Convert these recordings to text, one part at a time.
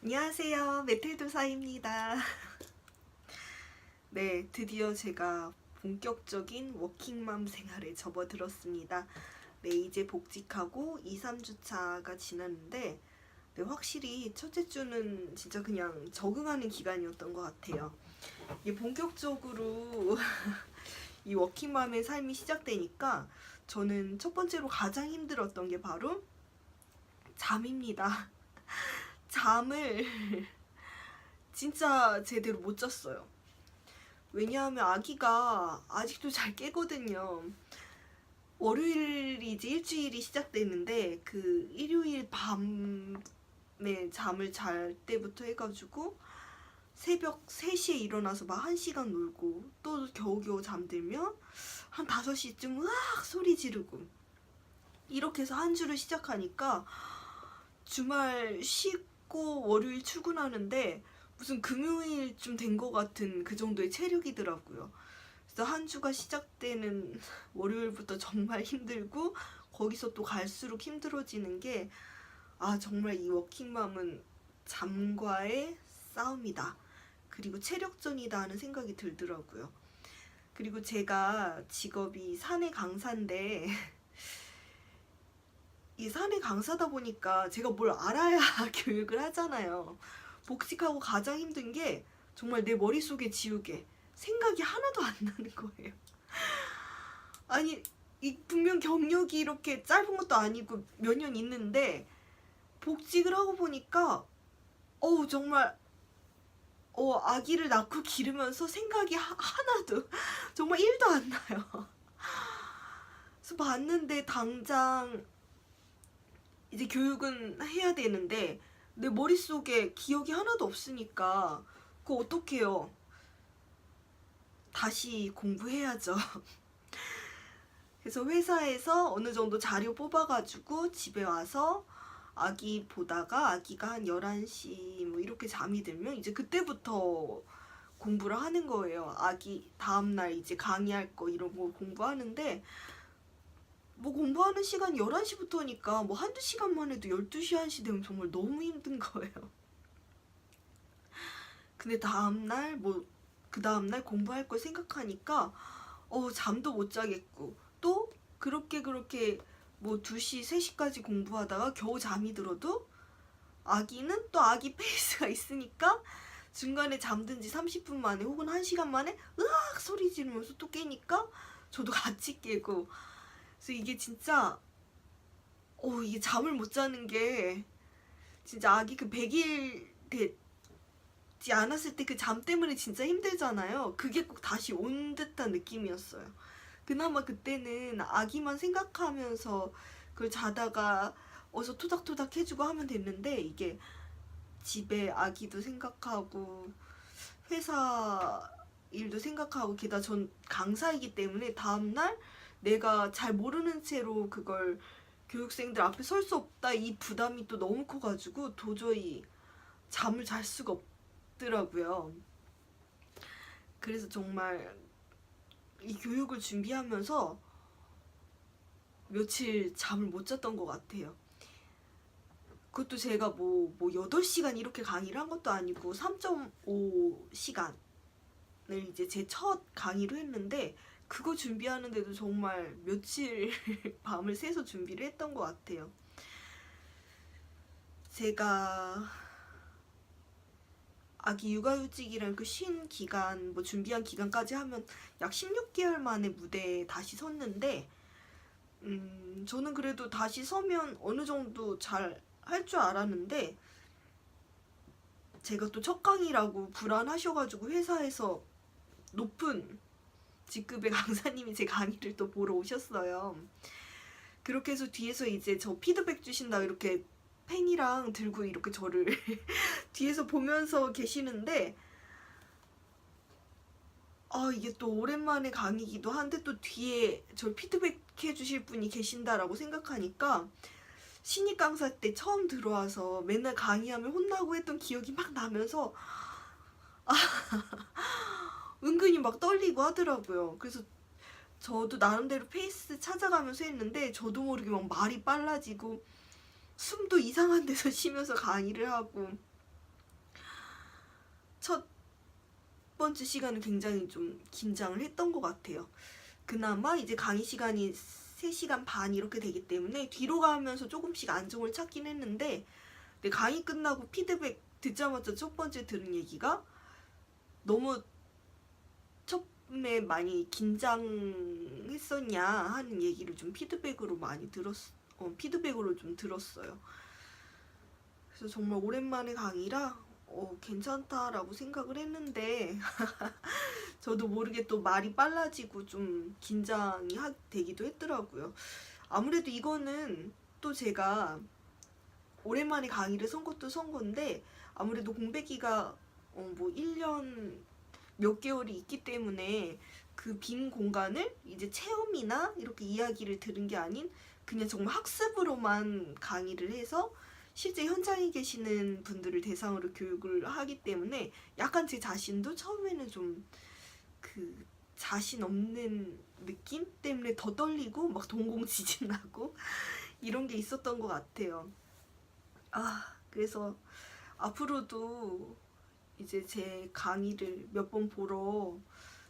안녕하세요. 메텔도사입니다. 네, 드디어 제가 본격적인 워킹맘 생활에 접어들었습니다. 네, 이제 복직하고 2, 3주차가 지났는데 네, 확실히 첫째 주는 진짜 그냥 적응하는 기간이었던 것 같아요. 이게 본격적으로 이 워킹맘의 삶이 시작되니까 저는 첫 번째로 가장 힘들었던 게 바로 잠입니다. 잠을 진짜 제대로 못 잤어요. 왜냐하면 아기가 아직도 잘 깨거든요. 월요일이 이제 일주일이 시작되는데 그 일요일 밤에 잠을 잘 때부터 해가지고 새벽 3시에 일어나서 막 1시간 놀고 또 겨우겨우 잠들면 한 5시쯤 으악 소리 지르고 이렇게 해서 한 주를 시작하니까 주말 쉬고 월요일 출근하는데 무슨 금요일쯤 된 것 같은 그 정도의 체력이더라고요. 그래서 한 주가 시작되는 월요일부터 정말 힘들고 거기서 또 갈수록 힘들어지는 게 정말 이 워킹맘은 잠과의 싸움이다. 그리고 체력전이다 하는 생각이 들더라고요. 그리고 제가 직업이 사내 강사인데 이 사내 강사다 보니까 제가 뭘 알아야 교육을 하잖아요. 복직하고 가장 힘든 게 정말 내 머릿속에 지우개 생각이 하나도 안 나는 거예요. 아니 이 분명 경력이 이렇게 짧은 것도 아니고 몇 년 있는데 복직을 하고 보니까 정말 아기를 낳고 기르면서 생각이 하나도 정말 1도 안 나요. 그래서 봤는데 당장 이제 교육은 해야 되는데 내 머릿속에 기억이 하나도 없으니까 그거 어떡해요. 다시 공부해야죠. 그래서 회사에서 어느 정도 자료 뽑아가지고 집에 와서 아기 보다가 아기가 한 11시 뭐 이렇게 잠이 들면 이제 그때부터 공부를 하는 거예요. 아기 다음날 이제 강의할 거 이런 거 공부하는데 뭐 공부하는 시간이 11시부터니까 뭐 한두 시간만 해도 12시, 1시 되면 정말 너무 힘든 거예요. 근데 다음날 그 다음날 공부할 걸 생각하니까 잠도 못 자겠고 또 그렇게 뭐 2시, 3시까지 공부하다가 겨우 잠이 들어도 아기는 또 아기 페이스가 있으니까 중간에 잠든 지 30분 만에 혹은 1시간 만에 으악 소리 지르면서 또 깨니까 저도 같이 깨고 그래서 이게 진짜 이게 잠을 못 자는 게 진짜 아기 그 100일 되지 않았을 때 그 잠 때문에 진짜 힘들잖아요. 그게 꼭 다시 온 듯한 느낌이었어요. 그나마 그때는 아기만 생각하면서 그걸 자다가 어서 토닥토닥 해주고 하면 됐는데 이게 집에 아기도 생각하고 회사 일도 생각하고 게다가 전 강사이기 때문에 다음날 내가 잘 모르는 채로 그걸 교육생들 앞에 설 수 없다 이 부담이 또 너무 커가지고 도저히 잠을 잘 수가 없더라고요. 그래서 정말 이 교육을 준비하면서 며칠 잠을 못 잤던 것 같아요. 그것도 제가 뭐 8시간 이렇게 강의를 한 것도 아니고 3.5시간을 이제 제 첫 강의로 했는데 그거 준비하는데도 정말 며칠 밤을 새서 준비를 했던 것 같아요. 제가 아기 육아휴직이랑 그 쉰 기간 뭐 준비한 기간까지 하면 약 16개월 만에 무대에 다시 섰는데 저는 그래도 다시 서면 어느 정도 잘 할 줄 알았는데 제가 또 첫 강의라고 불안하셔가지고 회사에서 높은 직급의 강사님이 제 강의를 또 보러 오셨어요. 그렇게 해서 뒤에서 이제 저 피드백 주신다 이렇게 펜이랑 들고 이렇게 저를 뒤에서 보면서 계시는데 이게 또 오랜만에 강의기도 한데 또 뒤에 저 피드백 해주실 분이 계신다라고 생각하니까 신입 강사 때 처음 들어와서 맨날 강의하면 혼나고 했던 기억이 막 나면서 은근히 막 떨리고 하더라고요. 그래서 저도 나름대로 페이스 찾아가면서 했는데 저도 모르게 막 말이 빨라지고 숨도 이상한 데서 쉬면서 강의를 하고 첫 번째 시간은 굉장히 좀 긴장을 했던 것 같아요. 그나마 이제 강의 시간이 3시간 반 이렇게 되기 때문에 뒤로 가면서 조금씩 안정을 찾긴 했는데, 근데 강의 끝나고 피드백 듣자마자 첫 번째 들은 얘기가 너무 처음에 많이 긴장했었냐 하는 얘기를 좀 피드백으로 좀 들었어요. 그래서 정말 오랜만에 강의라 괜찮다라고 생각을 했는데 저도 모르게 또 말이 빨라지고 좀 긴장이 되기도 했더라고요. 아무래도 이거는 또 제가 오랜만에 강의를 선 것도 선 건데, 아무래도 공백기가 뭐 1년 몇 개월이 있기 때문에 그 빈 공간을 이제 체험이나 이렇게 이야기를 들은 게 아닌 그냥 정말 학습으로만 강의를 해서 실제 현장에 계시는 분들을 대상으로 교육을 하기 때문에 약간 제 자신도 처음에는 좀 그 자신 없는 느낌 때문에 더 떨리고 막 동공지진나고 이런 게 있었던 것 같아요. 그래서 앞으로도 이제 제 강의를 몇 번 보러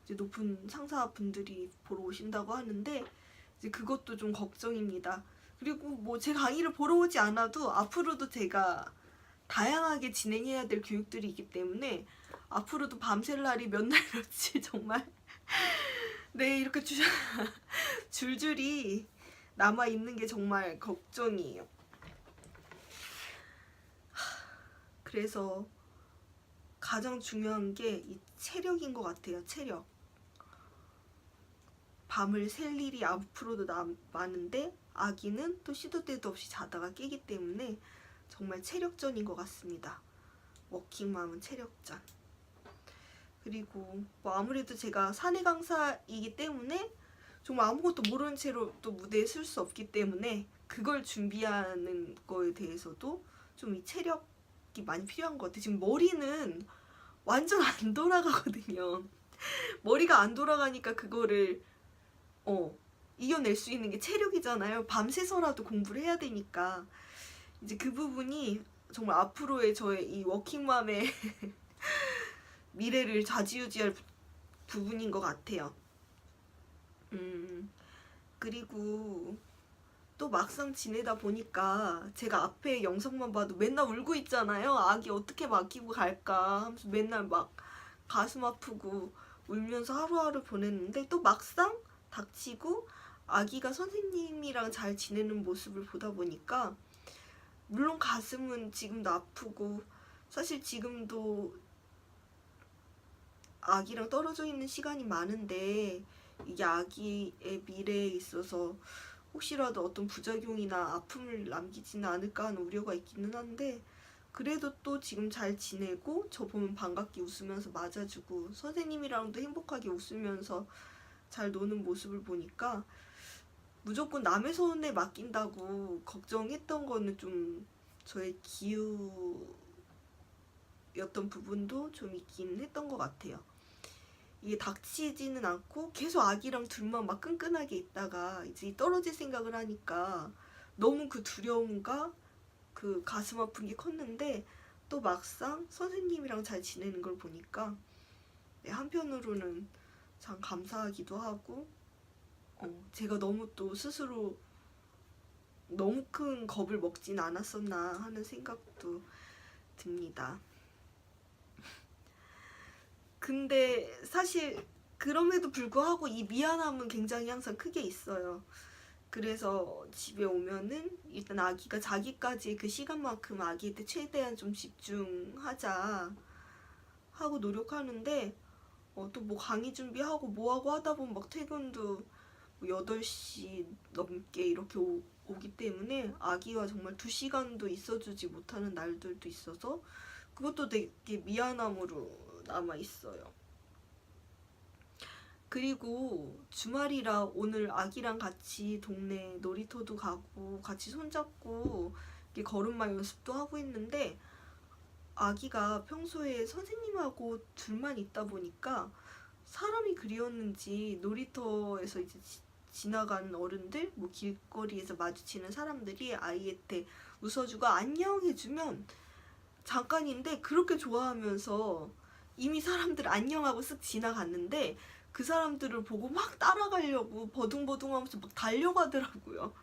이제 높은 상사분들이 보러 오신다고 하는데, 이제 그것도 좀 걱정입니다. 그리고 뭐 제 강의를 보러 오지 않아도 앞으로도 제가 다양하게 진행해야 될 교육들이 있기 때문에 앞으로도 밤샐 날이 몇 날 며칠 정말 네, 이렇게 줄줄이 남아 있는 게 정말 걱정이에요. 그래서 가장 중요한 게 이 체력인 것 같아요. 체력. 밤을 샐 일이 앞으로도 많은데 아기는 또 시도 때도 없이 자다가 깨기 때문에 정말 체력전인 것 같습니다. 워킹맘은 체력전. 그리고 뭐 아무래도 제가 사내 강사이기 때문에 정말 아무것도 모르는 채로 또 무대에 설 수 없기 때문에 그걸 준비하는 거에 대해서도 좀 이 체력이 많이 필요한 것 같아요. 지금 머리는 완전 안 돌아가거든요. 머리가 안 돌아가니까 그거를 이겨낼 수 있는 게 체력이잖아요. 밤새서라도 공부를 해야 되니까. 이제 그 부분이 정말 앞으로의 저의 이 워킹맘의 미래를 좌지우지할 부분인 것 같아요. 그리고 또 막상 지내다 보니까 제가 앞에 영상만 봐도 맨날 울고 있잖아요. 아기 어떻게 맡기고 갈까 하면서 맨날 막 가슴 아프고 울면서 하루하루 보냈는데, 또 막상 닥치고 아기가 선생님이랑 잘 지내는 모습을 보다 보니까 물론 가슴은 지금도 아프고 사실 지금도 아기랑 떨어져 있는 시간이 많은데, 이게 아기의 미래에 있어서 혹시라도 어떤 부작용이나 아픔을 남기지는 않을까 하는 우려가 있기는 한데, 그래도 또 지금 잘 지내고 저 보면 반갑게 웃으면서 맞아주고 선생님이랑도 행복하게 웃으면서 잘 노는 모습을 보니까 무조건 남의 손에 맡긴다고 걱정했던 거는 좀 저의 기우였던 부분도 좀 있긴 했던 것 같아요. 이게 닥치지는 않고 계속 아기랑 둘만 막 끈끈하게 있다가 이제 떨어질 생각을 하니까 너무 그 두려움과 그 가슴 아픈 게 컸는데, 또 막상 선생님이랑 잘 지내는 걸 보니까 한편으로는 참 감사하기도 하고, 제가 너무 또 스스로 너무 큰 겁을 먹진 않았었나 하는 생각도 듭니다. 근데 사실 그럼에도 불구하고 이 미안함은 굉장히 항상 크게 있어요. 그래서 집에 오면은 일단 아기가 자기까지 그 시간만큼 아기한테 최대한 좀 집중하자 하고 노력하는데, 또 뭐 강의 준비하고 뭐하고 하다 보면 막 퇴근도 뭐 8시 넘게 이렇게 오기 때문에 아기와 정말 2시간도 있어주지 못하는 날들도 있어서 그것도 되게 미안함으로 남아있어요. 그리고 주말이라 오늘 아기랑 같이 동네 놀이터도 가고 같이 손잡고 이렇게 걸음마 연습도 하고 있는데, 아기가 평소에 선생님하고 둘만 있다 보니까 사람이 그리웠는지 놀이터에서 이제 지나가는 어른들, 뭐 길거리에서 마주치는 사람들이 아이한테 웃어주고 안녕 해주면 잠깐인데 그렇게 좋아하면서 이미 사람들 안녕하고 쓱 지나갔는데 그 사람들을 보고 막 따라가려고 버둥버둥하면서 막 달려가더라고요.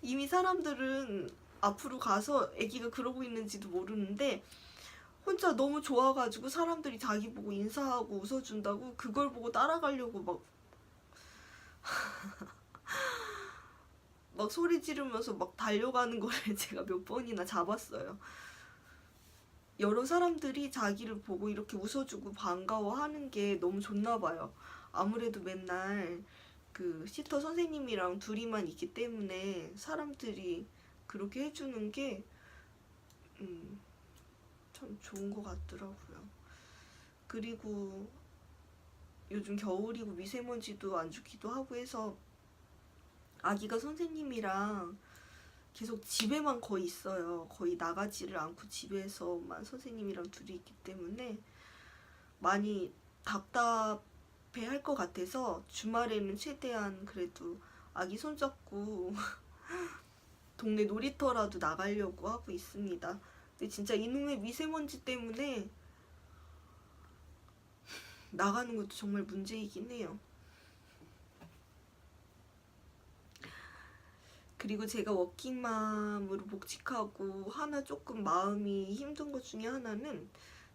이미 사람들은 앞으로 가서 애기가 그러고 있는지도 모르는데 혼자 너무 좋아가지고 사람들이 자기 보고 인사하고 웃어준다고 그걸 보고 따라가려고 막 소리 지르면서 막 달려가는 거를 제가 몇 번이나 잡았어요. 여러 사람들이 자기를 보고 이렇게 웃어주고 반가워하는 게 너무 좋나 봐요. 아무래도 맨날 그 시터 선생님이랑 둘이만 있기 때문에 사람들이 그렇게 해주는 게 참 좋은 것 같더라고요. 그리고 요즘 겨울이고 미세먼지도 안 좋기도 하고 해서 아기가 선생님이랑 계속 집에만 거의 있어요. 거의 나가지를 않고 집에서만 선생님이랑 둘이 있기 때문에 많이 답답해 할 것 같아서 주말에는 최대한 그래도 아기 손잡고 동네 놀이터라도 나가려고 하고 있습니다. 근데 진짜 이놈의 미세먼지 때문에 나가는 것도 정말 문제이긴 해요. 그리고 제가 워킹맘으로 복직하고 하나 조금 마음이 힘든 것 중에 하나는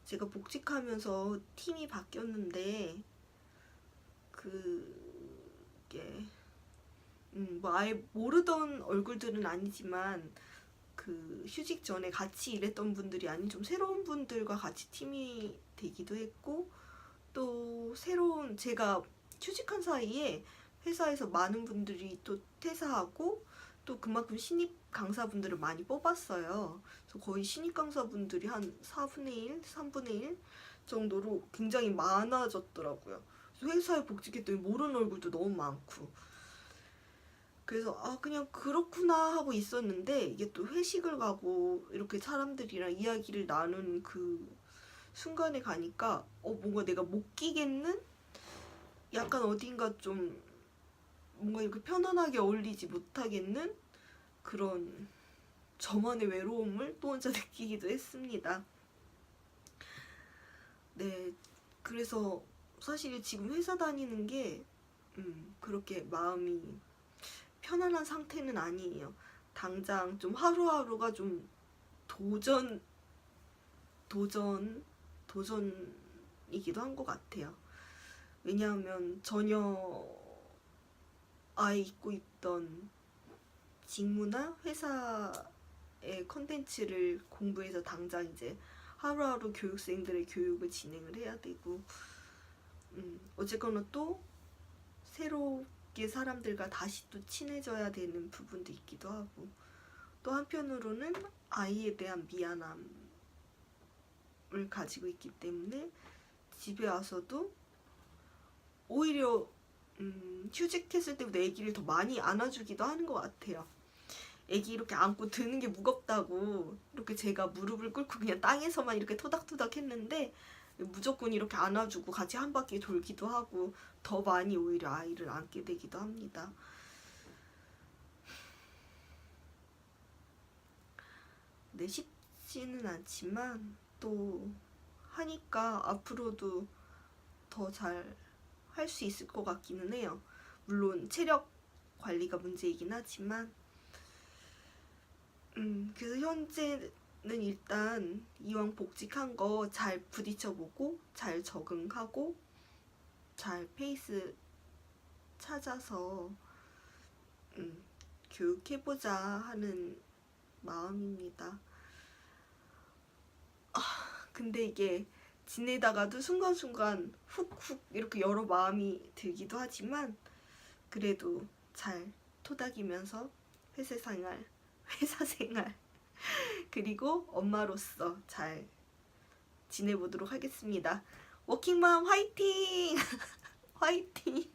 제가 복직하면서 팀이 바뀌었는데 그게 뭐 아예 모르던 얼굴들은 아니지만 그 휴직 전에 같이 일했던 분들이 아닌 좀 새로운 분들과 같이 팀이 되기도 했고 또 새로운 제가 휴직한 사이에 회사에서 많은 분들이 또 퇴사하고 또 그만큼 신입 강사분들을 많이 뽑았어요. 그래서 거의 신입 강사분들이 한 4분의 1, 3분의 1 정도로 굉장히 많아졌더라고요. 그래서 회사에 복직했더니 모르는 얼굴도 너무 많고 그래서 아 그냥 그렇구나 하고 있었는데 이게 또 회식을 가고 이렇게 사람들이랑 이야기를 나누는 그 순간에 가니까 뭔가 내가 못 끼겠는? 약간 어딘가 좀 뭔가 이렇게 편안하게 어울리지 못하겠는? 그런 저만의 외로움을 또 혼자 느끼기도 했습니다. 네, 그래서 사실 지금 회사 다니는 게 그렇게 마음이 편안한 상태는 아니에요. 당장 좀 하루하루가 좀 도전이기도 한 것 같아요. 왜냐하면 전혀 아예 잊고 있던 직무나 회사의 컨텐츠를 공부해서 당장 이제 하루하루 교육생들의 교육을 진행을 해야 되고 어쨌거나 또 새롭게 사람들과 다시 또 친해져야 되는 부분도 있기도 하고 또 한편으로는 아이에 대한 미안함을 가지고 있기 때문에 집에 와서도 오히려 휴직했을 때보다 아기를 더 많이 안아주기도 하는 것 같아요. 아기 이렇게 안고 드는 게 무겁다고 이렇게 제가 무릎을 꿇고 그냥 땅에서만 이렇게 토닥토닥 했는데 무조건 이렇게 안아주고 같이 한 바퀴 돌기도 하고 더 많이 오히려 아이를 안게 되기도 합니다. 네, 쉽지는 않지만 또 하니까 앞으로도 더 잘 할 수 있을 것 같기는 해요. 물론 체력 관리가 문제이긴 하지만 그래서 현재는 일단 이왕 복직한 거 잘 부딪혀보고 잘 적응하고 잘 페이스 찾아서 교육해보자 하는 마음입니다. 근데 이게 지내다가도 순간순간 훅훅 이렇게 여러 마음이 들기도 하지만 그래도 잘 토닥이면서 회사 생활 그리고 엄마로서 잘 지내보도록 하겠습니다. 워킹맘 화이팅! 화이팅!